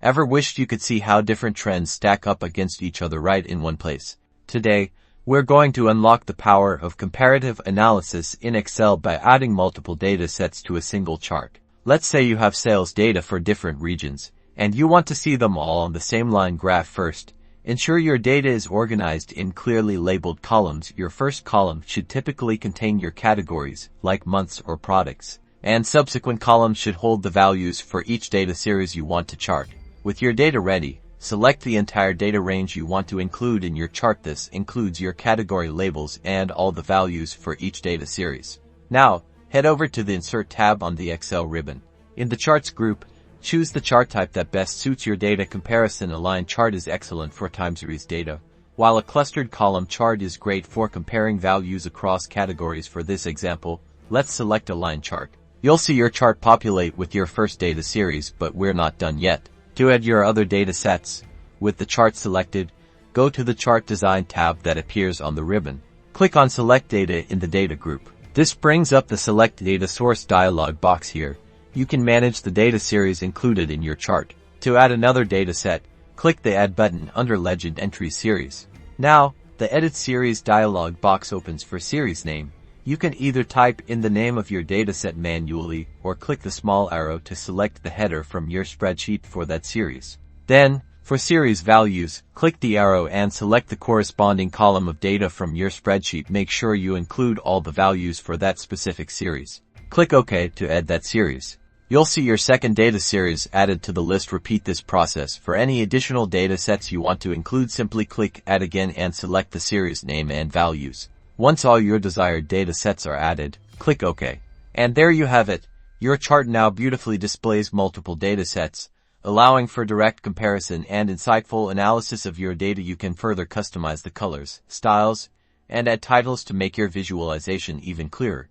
Ever wished you could see how different trends stack up against each other right in one place? Today, we're going to unlock the power of comparative analysis in Excel by adding multiple data sets to a single chart. Let's say you have sales data for different regions, and you want to see them all on the same line graph first. Ensure your data is organized in clearly labeled columns. Your first column should typically contain your categories, like months or products, and subsequent columns should hold the values for each data series you want to chart. With your data ready, select the entire data range you want to include in your chart. This includes your category labels and all the values for each data series. Now, head over to the Insert tab on the Excel ribbon. In the Charts group, choose the chart type that best suits your data. Comparison align chart is excellent for time series data, while a clustered column chart is great for comparing values across categories. For this example, let's select a line chart. You'll see your chart populate with your first data series, but we're not done yet. To add your other data sets, with the chart selected, go to the Chart Design tab that appears on the ribbon. Click on Select Data in the Data group. This brings up the Select Data Source dialog box here. You can manage the data series included in your chart. To add another data set, click the Add button under Legend Entry Series. Now, the Edit Series dialog box opens. For series name, you can either type in the name of your dataset manually or click the small arrow to select the header from your spreadsheet for that series. Then, for series values, click the arrow and select the corresponding column of data from your spreadsheet. Make sure you include all the values for that specific series. Click OK to add that series. You'll see your second data series added to the list. Repeat this process for any additional data sets you want to include. Simply click Add again and select the series name and values. Once all your desired data sets are added, click OK. And there you have it. Your chart now beautifully displays multiple data sets, allowing for direct comparison and insightful analysis of your data. You can further customize the colors, styles, and add titles to make your visualization even clearer.